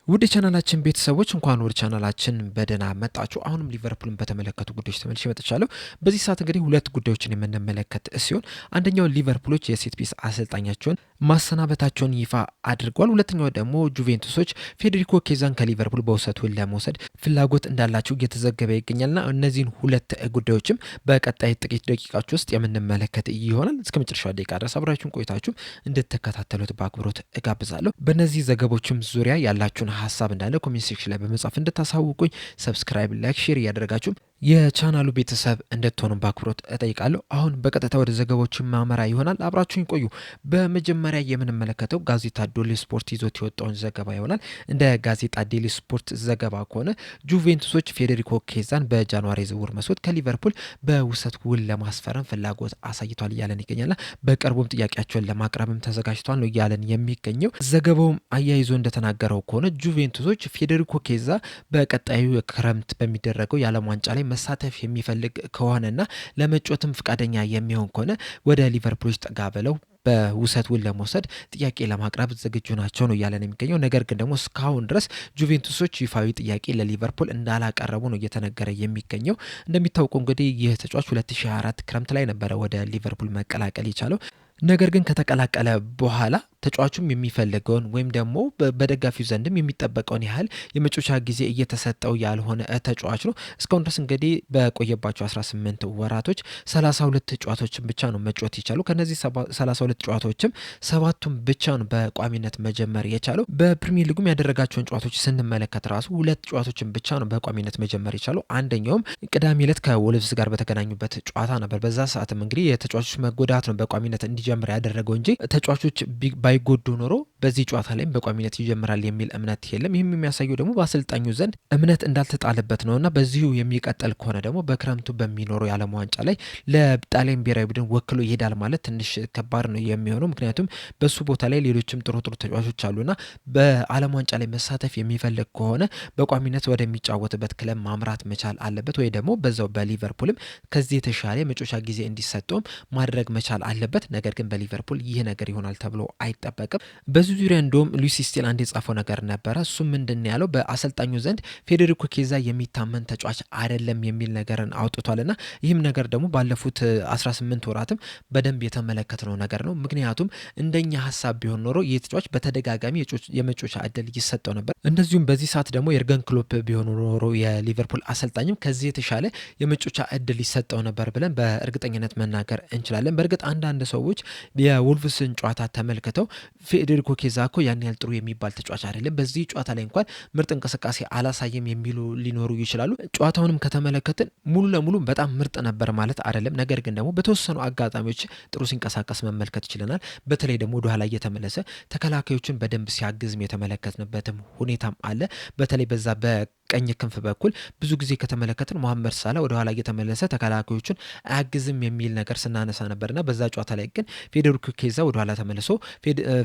ውድ ቻናላችን ቤተሰቦች እንኳን ወደ ቻናላችን በደህና መጣችሁ። አሁንም ሊቨርፑልን በተመለከቱ ጉዳዮች ተመልሼ መጥቻለሁ። በዚህ ሰዓት እንግዲህ ሁለት ጉዳዮችን የምንመለከት ሲሆን አንደኛው ሊቨርፑሎች የሴት ፒስ አሰልጣኛቸውን ማሰናበታቸውን ይፋ አድርገዋል። ሁለተኛው ደግሞ ጁቬንቱሶች ፌዴሪኮ ኬዛን ከሊቨርፑል በውሰት ውል ለመውሰድ ፍላጎት እንዳላቸው እየተዘገበ ይገኛልና እነዚህን ሁለት ጉዳዮችም በቀጣይ ጥቂት ደቂቃዎች ውስጥ የምንመለከት ይሆናል። እስከ መጨረሻው ደቂቃ ድረስ አብራችሁን ቆይታችሁ እንድትከታተሉት በአክብሮት እጋብዛለሁ። በእነዚህ ዘገቦችም ዙሪያ ያላችሁን ሀሳብ እንዳለ ኮሜንት ሴክሽን ላይ በመጻፍ እንድታሳውቁኝ ሰብስክራይብ፣ ላይክ፣ ሼር እያደረጋችሁ የቻናሉ ቤተሰብ እንድትሆኑ በአክብሮት እጠይቃለሁ። አሁን በቀጥታ ወደ ዘገባዎቹ ማመራ ይሆናል። አብራችሁን ቆዩ። በመጀመሪያ የምንመለከተው ጋዜጣ ዴሊ ስፖርት ይዞት የወጣውን ዘገባ ይሆናል። እንደ ጋዜጣ ዴሊ ስፖርት ዘገባ ከሆነ ጁቬንቱሶች ፌዴሪኮ ኬዛን በጃንዋሪ ዝውውር መስኮት ከሊቨርፑል በውሰት ውል ለማስፈረም ፍላጎት አሳይቷል እያለን ይገኛልና በቅርቡም ጥያቄያቸውን ለማቅረብም ተዘጋጅቷል ነው እያለን የሚገኘው። ዘገባውም አያይዞ እንደተናገረው ከሆነ ጁቬንቱሶች ፌዴሪኮ ኬዛ በቀጣዩ ክረምት በሚደረገው የዓለም ዋንጫ ላይ መሳተፍ የሚፈልግ ከሆነና ለመጫወትም ፍቃደኛ የሚሆን ከሆነ ወደ ሊቨርፑሎች ጠጋ ብለው በውሰት ውል ለመውሰድ ጥያቄ ለማቅረብ ዝግጁ ናቸው ነው እያለን የሚገኘው። ነገር ግን ደግሞ እስካሁን ድረስ ጁቬንቱሶች ይፋዊ ጥያቄ ለሊቨርፑል እንዳላቀረቡ ነው እየተነገረ የሚገኘው። እንደሚታወቀው እንግዲህ ይህ ተጫዋች 2024 ክረምት ላይ ነበረ ወደ ሊቨርፑል መቀላቀል የቻለው። ነገር ግን ከተቀላቀለ በኋላ ተጫዋቹም የሚፈልገውን ወይም ደግሞ በደጋፊው ዘንድም የሚጠበቀውን ያህል የመጫወቻ ጊዜ እየተሰጠው ያልሆነ ተጫዋች ነው። እስካሁን ድረስ እንግዲህ በቆየባቸው 18 ወራቶች 32 ጨዋታዎችን ብቻ ነው መጫወት የቻለው። ከነዚህ 32 ጨዋታዎችም ሰባቱም ብቻ ነው በቋሚነት መጀመር የቻለው። በፕሪሚየር ሊጉም ያደረጋቸውን ጨዋታዎች ስንመለከት ራሱ ሁለት ጨዋታዎችን ብቻ ነው በቋሚነት መጀመር የቻለው። አንደኛውም ቅዳሜ ዕለት ከወልቭስ ጋር በተገናኙበት ጨዋታ ነበር። በዛ ሰዓትም እንግዲህ የተጫዋቾች መጎዳት ነው በቋሚነት እንዲጀምር ያደረገው እንጂ ተጫዋቾች ባይጎዱ ኖሮ በዚህ ጨዋታ ላይም በቋሚነት ይጀምራል የሚል እምነት የለም። ይህም የሚያሳየው ደግሞ በአሰልጣኙ ዘንድ እምነት እንዳልተጣለበት ነውና በዚሁ የሚቀጥል ከሆነ ደግሞ በክረምቱ በሚኖረው የዓለም ዋንጫ ላይ ለጣሊያን ብሔራዊ ቡድን ወክሎ ይሄዳል ማለት ትንሽ ከባድ ነው የሚሆነው። ምክንያቱም በሱ ቦታ ላይ ሌሎችም ጥሩ ተጫዋቾች አሉና በዓለም ዋንጫ ላይ መሳተፍ የሚፈልግ ከሆነ በቋሚነት ወደሚጫወትበት ክለብ ማምራት መቻል አለበት፣ ወይ ደግሞ በዛው በሊቨርፑልም ከዚህ የተሻለ መጫወቻ ጊዜ እንዲሰጠውም ማድረግ መቻል አለበት። ነገር ግን በሊቨርፑል ይህ ነገር ይሆናል ተብሎ አይጠበቅም። በዚህ ዙሪያ እንደውም ሉዊስ ስቴል አንድ የጻፈው ነገር ነበረ። እሱም ምንድን ያለው በአሰልጣኙ ዘንድ ፌዴሪኮ ኬዛ የሚታመን ተጫዋች አይደለም የሚል ነገርን አውጥቷልና ይህም ነገር ደግሞ ባለፉት 18 ወራትም በደንብ የተመለከትነው ነገር ነው። ምክንያቱም እንደኛ ሀሳብ ቢሆን ኖሮ ይህ ተጫዋች በተደጋጋሚ የመጫወቻ እድል ይሰጠው ነበር። እንደዚሁም በዚህ ሰዓት ደግሞ የርገን ክሎፕ ቢሆን ኖሮ የሊቨርፑል አሰልጣኝም ከዚህ የተሻለ የመጫወቻ እድል ይሰጠው ነበር ብለን በእርግጠኝነት መናገር እንችላለን። በእርግጥ አንዳንድ ሰዎች የወልቭስን ጨዋታ ተመልክተው ፌዴሪኮ ኬዛ እኮ ያን ያህል ጥሩ የሚባል ተጫዋች አይደለም፣ በዚህ ጨዋታ ላይ እንኳን ምርጥ እንቅስቃሴ አላሳየም የሚሉ ሊኖሩ ይችላሉ። ጨዋታውንም ከተመለከትን ሙሉ ለሙሉ በጣም ምርጥ ነበር ማለት አይደለም። ነገር ግን ደግሞ በተወሰኑ አጋጣሚዎች ጥሩ ሲንቀሳቀስ መመልከት ይችለናል። በተለይ ደግሞ ወደኋላ እየተመለሰ ተከላካዮችን በደንብ ሲያግዝም የተመለከትንበትም ሁኔታም አለ። በተለይ በዛ ቀኝ ክንፍ በኩል ብዙ ጊዜ ከተመለከትን መሐመድ ሳላ ወደ ኋላ እየተመለሰ ተከላካዮችን አያግዝም የሚል ነገር ስናነሳ ነበርና በዛ ጨዋታ ላይ ግን ፌዴሪኮ ኬዛ ወደ ኋላ ተመልሶ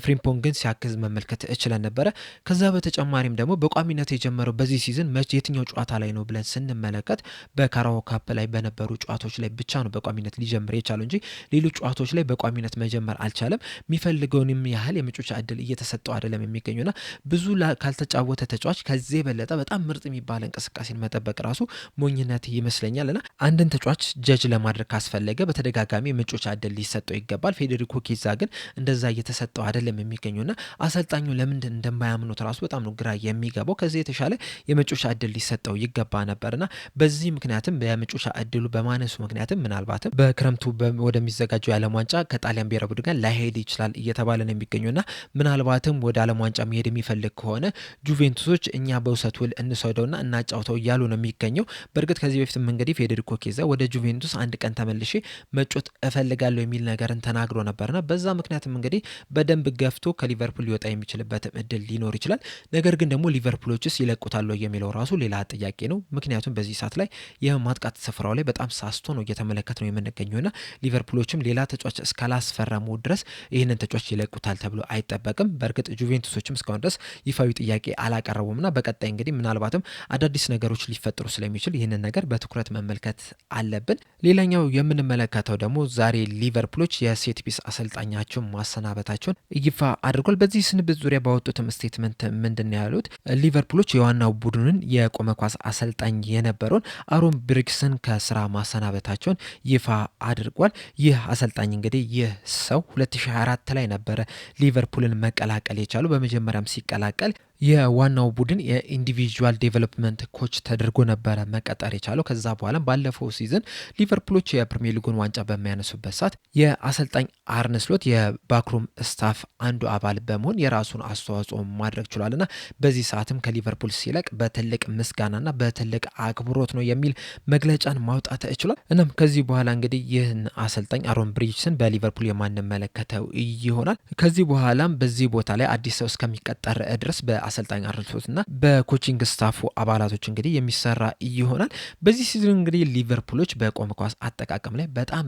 ፍሪምፖንግን ሲያግዝ መመልከት እችለን ነበረ። ከዛ በተጨማሪም ደግሞ በቋሚነት የጀመረው በዚህ ሲዝን የትኛው ጨዋታ ላይ ነው ብለን ስንመለከት በካራባኦ ካፕ ላይ በነበሩ ጨዋታዎች ላይ ብቻ ነው በቋሚነት ሊጀምር የቻለው እንጂ ሌሎች ጨዋታዎች ላይ በቋሚነት መጀመር አልቻለም። የሚፈልገውንም ያህል የመጫወቻ እድል እየተሰጠው አይደለም የሚገኙና ብዙ ካልተጫወተ ተጫዋች ከዚህ የበለጠ በጣም ምርጥ የሚባል እንቅስቃሴን መጠበቅ ራሱ ሞኝነት ይመስለኛልና አንድን ተጫዋች ጀጅ ለማድረግ ካስፈለገ በተደጋጋሚ የመጫወቻ እድል ሊሰጠው ይገባል። ፌዴሪኮ ኬዛ ግን እንደዛ እየተሰጠው አይደለም የሚገኙና አሰልጣኙ ለምንድን እንደማያምኑት ራሱ በጣም ነው ግራ የሚገባው። ከዚህ የተሻለ የመጫወቻ እድል ሊሰጠው ይገባ ነበርና በዚህ ምክንያትም የመጫወቻ እድሉ በማነሱ ምክንያትም ምናልባትም በክረምቱ ወደሚዘጋጀው የዓለም ዋንጫ ከጣሊያን ብሔራዊ ቡድን ጋር ላይሄድ ይችላል እየተባለ ነው የሚገኙና ምናልባትም ወደ ዓለም ዋንጫ መሄድ የሚፈልግ ከሆነ ጁቬንቱሶች እኛ በውሰት ውል እንሰደውና እናጫውተው እያሉ ነው የሚገኘው። በእርግጥ ከዚህ በፊትም እንግዲህ ፌዴሪኮ ኬዛ ወደ ጁቬንቱስ አንድ ቀን ተመልሼ መጫወት እፈልጋለሁ የሚል ነገርን ተናግሮ ነበርና በዛ ምክንያትም እንግዲህ በደንብ ገፍቶ ከሊቨርፑል ሊወጣ የሚችልበት እድል ሊኖር ይችላል። ነገር ግን ደግሞ ሊቨርፑሎችስ ይለቁታል የሚለው ራሱ ሌላ ጥያቄ ነው። ምክንያቱም በዚህ ሰዓት ላይ የማጥቃት ስፍራው ላይ በጣም ሳስቶ ነው እየተመለከት ነው የምንገኘውና ሊቨርፑሎችም ሌላ ተጫዋች እስካላስፈረሙ ድረስ ይህንን ተጫዋች ይለቁታል ተብሎ አይጠበቅም። በእርግጥ ጁቬንቱሶችም እስካሁን ድረስ ይፋዊ ጥያቄ አላቀረቡምና በቀጣይ እንግዲህ ምናልባትም አዳዲስ ነገሮች ሊፈጠሩ ስለሚችል ይህንን ነገር በትኩረት መመልከት አለብን። ሌላኛው የምንመለከተው ደግሞ ዛሬ ሊቨርፑሎች የሴት ፒስ አሰልጣኛቸውን ማሰናበታቸውን ይፋ አድርጓል። በዚህ ስንብት ዙሪያ ባወጡትም ስቴትመንት ምንድን ነው ያሉት? ሊቨርፑሎች የዋናው ቡድንን የቆመ ኳስ አሰልጣኝ የነበረውን አሮን ብሪክስን ከስራ ማሰናበታቸውን ይፋ አድርጓል። ይህ አሰልጣኝ እንግዲህ ይህ ሰው 2024 ላይ ነበረ ሊቨርፑልን መቀላቀል የቻሉ። በመጀመሪያም ሲቀላቀል የዋናው ቡድን የኢንዲቪጁዋል ዴቨሎፕመንት ኮች ተደርጎ ነበረ መቀጠር የቻለው። ከዛ በኋላ ባለፈው ሲዝን ሊቨርፑሎች የፕሪሚየር ሊጉን ዋንጫ በሚያነሱበት ሰዓት የአሰልጣኝ አርነ ስሎት የባክሩም ስታፍ አንዱ አባል በመሆን የራሱን አስተዋጽኦ ማድረግ ችሏልና በዚህ ሰዓትም ከሊቨርፑል ሲለቅ በትልቅ ምስጋናና በትልቅ አክብሮት ነው የሚል መግለጫን ማውጣት ችሏል። እናም ከዚህ በኋላ እንግዲህ ይህን አሰልጣኝ አሮን ብሪችስን በሊቨርፑል የማንመለከተው ይሆናል። ከዚህ በኋላም በዚህ ቦታ ላይ አዲስ ሰው እስከሚቀጠር ድረስ አሰልጣኝ አርነ ስሎት እና በኮቺንግ ስታፉ አባላቶች እንግዲህ የሚሰራ ይሆናል። በዚህ ሲዝን እንግዲህ ሊቨርፑሎች በቆመ ኳስ አጠቃቀም ላይ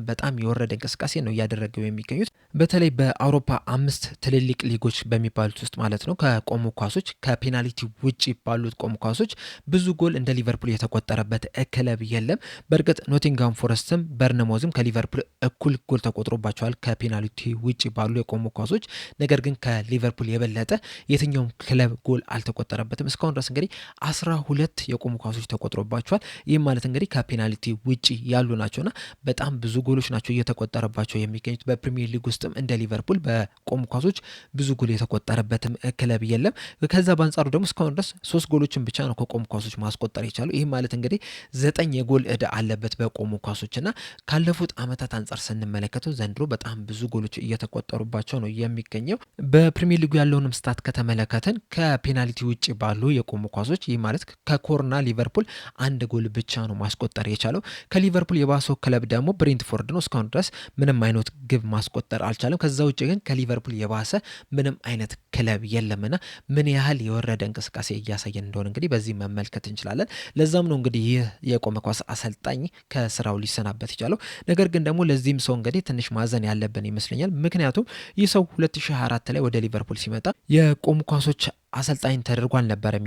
በጣም የወረደ እንቅስቃሴ ነው እያደረገው የሚገኙት። በተለይ በአውሮፓ 5 ትልልቅ ሊጎች በሚባሉት ውስጥ ማለት ነው ከቆሙ ኳሶች ከፔናልቲ ውጪ ባሉት ቆሙ ኳሶች ብዙ ጎል እንደ ሊቨርፑል የተቆጠረበት ክለብ የለም። በእርግጥ ኖቲንጋም ፎረስትም በርነሞዝም ከሊቨርፑል እኩል ጎል ተቆጥሮባቸዋል ከፔናልቲ ውጪ ባሉ የቆሙ ኳሶች። ነገር ግን ከሊቨርፑል የበለጠ የትኛውም ክለብ ጎል አልተቆጠረበትም። እስካሁን ድረስ እንግዲህ 12 የቆሙ ኳሶች ተቆጥሮባቸዋል። ይህም ማለት እንግዲህ ከፔናልቲ ውጪ ያሉ ናቸውና በጣም ብዙ ጎሎች ናቸው እየተቆጠረባቸው የሚገኙት። በፕሪሚየር ሊግ ውስጥም እንደ ሊቨርፑል በቆሙ ኳሶች ብዙ ጎል የተቆጠረበትም ክለብ የለም። ከዛ በአንጻሩ ደግሞ እስካሁን ድረስ 3 ጎሎችን ብቻ ነው ከቆሙ ኳሶች ማስቆጠር የቻሉ። ይህም ማለት እንግዲህ 9 የጎል ዕዳ አለበት በቆሙ ኳሶችና ካለፉት ዓመታት አንጻር ስንመለከተው ዘንድሮ በጣም ብዙ ጎሎች እየተቆጠሩባቸው ነው የሚገኘው። በፕሪሚየር ሊጉ ያለውንም ስታት ከተመለከተን ከፔናልቲ ውጭ ባሉ የቆሙ ኳሶች ይህ ማለት ከኮርና ሊቨርፑል 1 ጎል ብቻ ነው ማስቆጠር የቻለው። ከሊቨርፑል የባሰው ክለብ ደግሞ ብሬንትፎርድ ነው። እስካሁን ድረስ ምንም አይነት ግብ ማስቆጠር አልቻለም። ከዛ ውጭ ግን ከሊቨርፑል የባሰ ምንም አይነት ክለብ የለምና ምን ያህል የወረደ እንቅስቃሴ እያሳየን እንደሆነ እንግዲህ በዚህ መመልከት እንችላለን። ለዛም ነው እንግዲህ ይህ የቆመ ኳስ አሰልጣኝ ከስራው ሊሰናበት የቻለው። ነገር ግን ደግሞ ለዚህም ሰው እንግዲህ ትንሽ ማዘን ያለብን ይመስለኛል። ምክንያቱም ይህ ሰው 2024 ላይ ወደ ሊቨርፑል ሲመጣ የቆሙ ኳሶች አሰልጣኝ ተደርጎ አልነበረም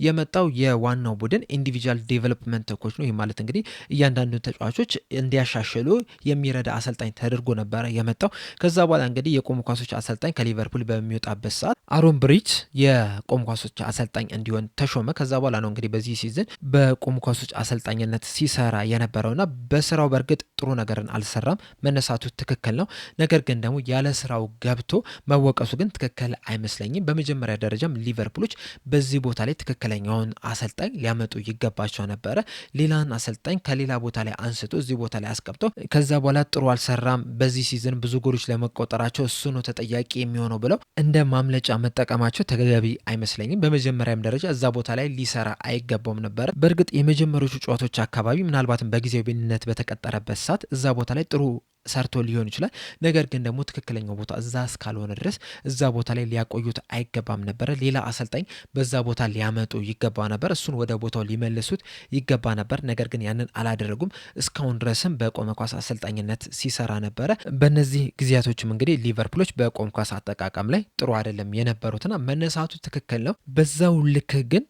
የመጣው የዋናው ቡድን ኢንዲቪጁዋል ዴቨሎፕመንት ኮች ነው። ይህ ማለት እንግዲህ እያንዳንዱ ተጫዋቾች እንዲያሻሽሉ የሚረዳ አሰልጣኝ ተደርጎ ነበረ የመጣው። ከዛ በኋላ እንግዲህ የቆሙ ኳሶች አሰልጣኝ ከሊቨርፑል በሚወጣበት ሰዓት አሮን ብሪች የቆሙ ኳሶች አሰልጣኝ እንዲሆን ተሾመ። ከዛ በኋላ ነው እንግዲህ በዚህ ሲዝን በቆሙ ኳሶች አሰልጣኝነት ሲሰራ የነበረውና በስራው በእርግጥ ጥሩ ነገርን አልሰራም። መነሳቱ ትክክል ነው። ነገር ግን ደግሞ ያለ ስራው ገብቶ መወቀሱ ግን ትክክል አይመስለኝም። በመጀመሪያ ደረጃም ሊቨርፑሎች በዚህ ቦታ ላይ ትክክለኛውን አሰልጣኝ ሊያመጡ ይገባቸው ነበረ። ሌላን አሰልጣኝ ከሌላ ቦታ ላይ አንስቶ እዚህ ቦታ ላይ አስቀምጠው ከዛ በኋላ ጥሩ አልሰራም፣ በዚህ ሲዝን ብዙ ጎሎች ለመቆጠራቸው እሱ ነው ተጠያቂ የሚሆነው ብለው እንደ ማምለጫ መጠቀማቸው ተገቢ አይመስለኝም። በመጀመሪያም ደረጃ እዛ ቦታ ላይ ሊሰራ አይገባውም ነበረ። በእርግጥ የመጀመሪያዎቹ ጨዋታዎች አካባቢ ምናልባትም በጊዜያዊነት በተቀጠረበት ሰዓት እዛ ቦታ ላይ ጥሩ ሰርቶ ሊሆን ይችላል። ነገር ግን ደግሞ ትክክለኛው ቦታ እዛ እስካልሆነ ድረስ እዛ ቦታ ላይ ሊያቆዩት አይገባም ነበረ። ሌላ አሰልጣኝ በዛ ቦታ ሊያመጡ ይገባ ነበር። እሱን ወደ ቦታው ሊመልሱት ይገባ ነበር። ነገር ግን ያንን አላደረጉም። እስካሁን ድረስም በቆመ ኳስ አሰልጣኝነት ሲሰራ ነበረ። በእነዚህ ጊዜያቶችም እንግዲህ ሊቨርፑሎች በቆመ ኳስ አጠቃቀም ላይ ጥሩ አይደለም የነበሩትና መነሳቱ ትክክል ነው። በዛው ልክ ግን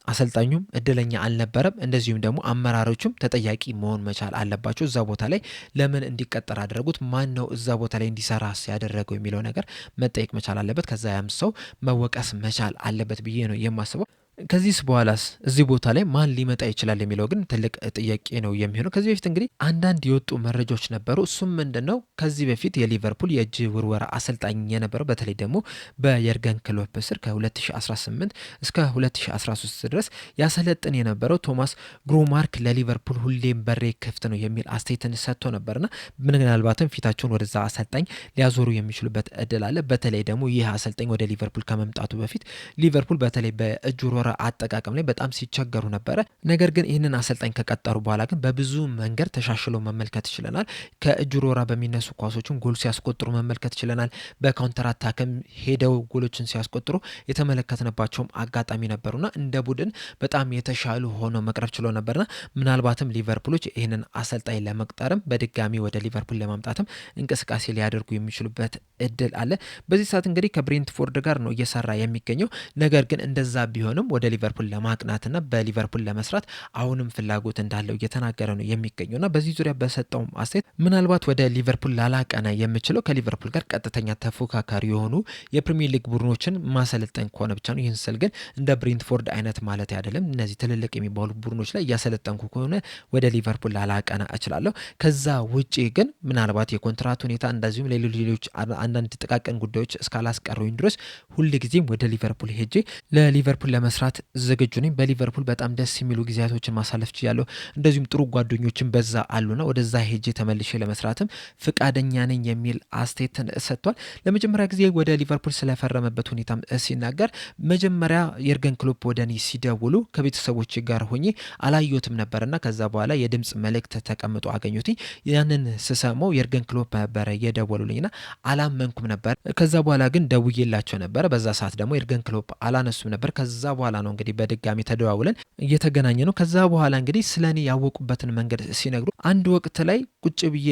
አሰልጣኙም እድለኛ አልነበረም። እንደዚሁም ደግሞ አመራሮቹም ተጠያቂ መሆን መቻል አለባቸው። እዛ ቦታ ላይ ለምን እንዲቀጠር አደረጉት? ማን ነው እዛ ቦታ ላይ እንዲሰራ ያደረገው የሚለው ነገር መጠየቅ መቻል አለበት። ከዛ ያም ሰው መወቀስ መቻል አለበት ብዬ ነው የማስበው። ከዚህስ በኋላስ እዚህ ቦታ ላይ ማን ሊመጣ ይችላል የሚለው ግን ትልቅ ጥያቄ ነው የሚሆነው። ከዚህ በፊት እንግዲህ አንዳንድ የወጡ መረጃዎች ነበሩ። እሱም ምንድነው? ከዚህ በፊት የሊቨርፑል የእጅ ውርወራ አሰልጣኝ የነበረው በተለይ ደግሞ በየርገን ክሎፕ ስር ከ2018 እስከ 2013 ድረስ ያሰለጥን የነበረው ቶማስ ግሮማርክ ለሊቨርፑል ሁሌም በሬ ክፍት ነው የሚል አስተያየትን ሰጥቶ ነበርና ምናልባትም ፊታቸውን ወደዛ አሰልጣኝ ሊያዞሩ የሚችሉበት እድል አለ። በተለይ ደግሞ ይህ አሰልጣኝ ወደ ሊቨርፑል ከመምጣቱ በፊት ሊቨርፑል በተለይ በእጅ ውርወራ አጠቃቀም ላይ በጣም ሲቸገሩ ነበረ። ነገር ግን ይህንን አሰልጣኝ ከቀጠሩ በኋላ ግን በብዙ መንገድ ተሻሽለው መመልከት ችለናል። ከእጅ ውርወራ በሚነሱ ኳሶችን ጎል ሲያስቆጥሩ መመልከት ችለናል። በካውንተር አታክም ሄደው ጎሎችን ሲያስቆጥሩ የተመለከትንባቸውም አጋጣሚ ነበሩና እንደ ቡድን በጣም የተሻሉ ሆነው መቅረብ ችሎ ነበርና ምናልባትም ሊቨርፑሎች ይህንን አሰልጣኝ ለመቅጠርም በድጋሚ ወደ ሊቨርፑል ለማምጣትም እንቅስቃሴ ሊያደርጉ የሚችሉበት እድል አለ። በዚህ ሰዓት እንግዲህ ከብሬንትፎርድ ጋር ነው እየሰራ የሚገኘው። ነገር ግን እንደዛ ቢሆንም ወደ ሊቨርፑል ለማቅናትና በሊቨርፑል ለመስራት አሁንም ፍላጎት እንዳለው እየተናገረ ነው የሚገኘውና በዚህ ዙሪያ በሰጠው አስተያየት ምናልባት ወደ ሊቨርፑል ላላቀና የምችለው ከሊቨርፑል ጋር ቀጥተኛ ተፎካካሪ የሆኑ የፕሪሚየር ሊግ ቡድኖችን ማሰለጠን ከሆነ ብቻ ነው። ይህን ስል ግን እንደ ብሬንትፎርድ አይነት ማለት አይደለም። እነዚህ ትልልቅ የሚባሉ ቡድኖች ላይ እያሰለጠንኩ ከሆነ ወደ ሊቨርፑል ላላቀና እችላለሁ። ከዛ ውጪ ግን ምናልባት የኮንትራት ሁኔታ እንደዚሁም ሌሎች አንዳንድ ጥቃቅን ጉዳዮች እስካላስቀሩኝ ድረስ ሁልጊዜም ወደ ሊቨርፑል ሄጄ ለሊቨርፑል ለመስራት ዝግጁ ነኝ። በሊቨርፑል በጣም ደስ የሚሉ ጊዜያቶችን ማሳለፍ ችያለሁ። እንደዚሁም ጥሩ ጓደኞችን በዛ አሉና ወደዛ ሄጄ ተመልሼ ለመስራትም ፍቃደኛ ነኝ የሚል አስተያየትን ሰጥቷል። ለመጀመሪያ ጊዜ ወደ ሊቨርፑል ስለፈረመበት ሁኔታም ሲናገር መጀመሪያ የርገን ክሎፕ ወደ እኔ ሲደውሉ ከቤተሰቦች ጋር ሆኜ አላየሁትም ነበርና ከዛ በኋላ የድምጽ መልእክት ተቀምጦ አገኙትኝ። ያንን ስሰማው የርገን ክሎፕ ነበረ የደወሉልኝና አላመንኩም ነበር። ከዛ በኋላ ግን ደውዬላቸው ነበረ። በዛ ሰዓት ደግሞ የርገን ክሎፕ አላነሱም ነበር። ከዛ በኋላ ነው እንግዲህ በድጋሚ ተደዋውለን እየተገናኘ ነው። ከዛ በኋላ እንግዲህ ስለኔ ያወቁበትን መንገድ ሲነግሩ አንድ ወቅት ላይ ቁጭ ብዬ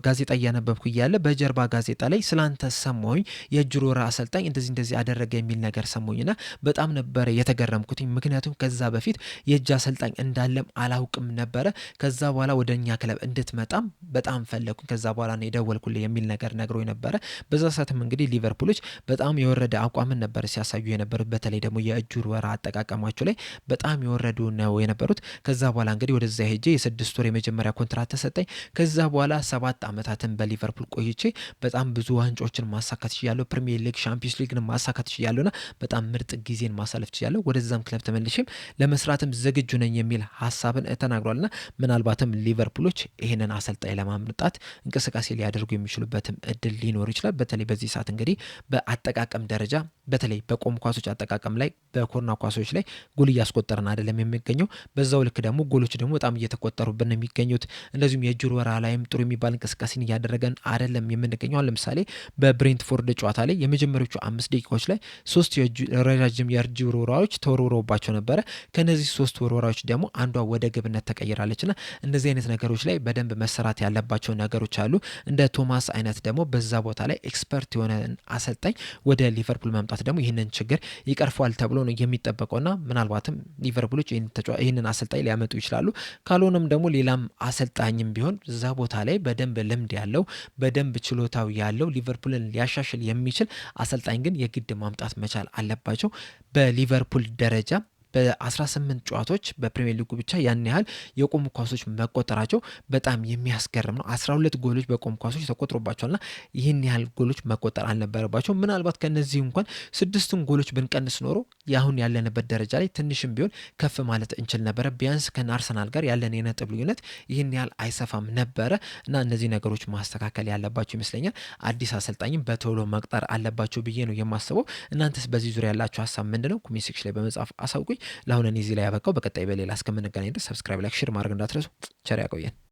ጋዜጣ እያነበብኩ እያለ በጀርባ ጋዜጣ ላይ ስላንተ ሰማሁኝ፣ የእጅሩ ወራ አሰልጣኝ እንደዚህ አደረገ የሚል ነገር ሰማሁኝና በጣም ነበረ የተገረምኩትኝ። ምክንያቱም ከዛ በፊት የእጅ አሰልጣኝ እንዳለም አላውቅም ነበረ። ከዛ በኋላ ወደ እኛ ክለብ እንድትመጣም በጣም ፈለግኩኝ። ከዛ በኋላ ነው የደወልኩልህ የሚል ነገር ነግሮኝ ነበረ። በዛ ሰዓትም እንግዲህ ሊቨርፑሎች በጣም የወረደ አቋምን ነበር ሲያሳዩ የነበሩት። በተለይ ደግሞ የእጅሩ ወራ አጠቃቀማቸው ላይ በጣም የወረዱ ነው የነበሩት። ከዛ በኋላ እንግዲህ ወደዛ ሄጄ የ6 ወር የመጀመሪያ ኮንትራት ተሰጠኝ። ከዛ በኋላ 7 ዓመታትን በሊቨርፑል ቆይቼ በጣም ብዙ ዋንጫዎችን ማሳካት ችያለሁ። ፕሪሚየር ሊግ፣ ሻምፒዮንስ ሊግን ማሳካት ችያለሁና በጣም ምርጥ ጊዜን ማሳለፍ ችያለሁ። ወደዛም ክለብ ተመልሼም ለመስራትም ዝግጁ ነኝ የሚል ሀሳብን ተናግሯልና ምናልባትም ሊቨርፑሎች ይህንን አሰልጣኝ ለማምጣት እንቅስቃሴ ሊያደርጉ የሚችሉበትም እድል ሊኖር ይችላል። በተለይ በዚህ ሰዓት እንግዲህ በአጠቃቀም ደረጃ በተለይ በቆም ኳሶች አጠቃቀም ላይ በኮርና ኳሶች ላይ ጎል እያስቆጠረን አይደለም የሚገኘው። በዛው ልክ ደግሞ ጎሎች ደግሞ በጣም እየተቆጠሩብን ነው የሚገኙት። እንደዚሁም የእጅሩ ወራ ላይም ጥሩ የሚባል እንቅስቃሴን እያደረገን አይደለም የምንገኘው። ለምሳሌ በብሬንትፎርድ ጨዋታ ላይ የመጀመሪያዎቹ 5 ደቂቃዎች ላይ 3 ረጃጅም የእጅሩ ወራዎች ተወርውረውባቸው ነበረ። ከነዚህ 3 ወራዎች ደግሞ አንዷ ወደ ግብነት ተቀይራለችና እንደዚህ አይነት ነገሮች ላይ በደንብ መሰራት ያለባቸው ነገሮች አሉ። እንደ ቶማስ አይነት ደግሞ በዛ ቦታ ላይ ኤክስፐርት የሆነ አሰልጣኝ ወደ ሊቨርፑል ማምጣት ደግሞ ይህንን ችግር ይቀርፈዋል ተብሎ ነው የሚጠበቀውና ምናልባትም ሊቨርፑሎች ይህንን አሰልጣኝ ሊያመጡ ይችላሉ። ካልሆነም ደግሞ ሌላም አሰልጣኝም ቢሆን እዛ ቦታ ላይ በደንብ ልምድ ያለው በደንብ ችሎታው ያለው ሊቨርፑልን ሊያሻሽል የሚችል አሰልጣኝ ግን የግድ ማምጣት መቻል አለባቸው። በሊቨርፑል ደረጃ በ18 ጨዋታዎች በፕሪሚየር ሊጉ ብቻ ያን ያህል የቆሙ ኳሶች መቆጠራቸው በጣም የሚያስገርም ነው። 12 ጎሎች በቆሙ ኳሶች ተቆጥሮባቸዋልና ይህን ያህል ጎሎች መቆጠር አልነበረባቸው። ምናልባት ከነዚህ እንኳን 6ቱን ጎሎች ብንቀንስ ኖሮ ያሁን ያለንበት ደረጃ ላይ ትንሽም ቢሆን ከፍ ማለት እንችል ነበረ። ቢያንስ ከአርሰናል ጋር ያለን የነጥብ ልዩነት ይህን ያህል አይሰፋም ነበረ እና እነዚህ ነገሮች ማስተካከል ያለባቸው ይመስለኛል። አዲስ አሰልጣኝም በቶሎ መቅጠር አለባቸው ብዬ ነው የማስበው። እናንተስ በዚህ ዙሪያ ያላችሁ ሀሳብ ምንድነው? ኮሜንት ሴክሽን ላይ በመጻፍ አሳውቁኝ። ለአሁን እኔ እዚህ ላይ ያበቃው። በቀጣይ በሌላ እስከምንገናኝ ድረስ ሰብስክራይብ፣ ላይክ፣ ሼር ማድረግ እንዳትረሱ። ቸር ያቆየን።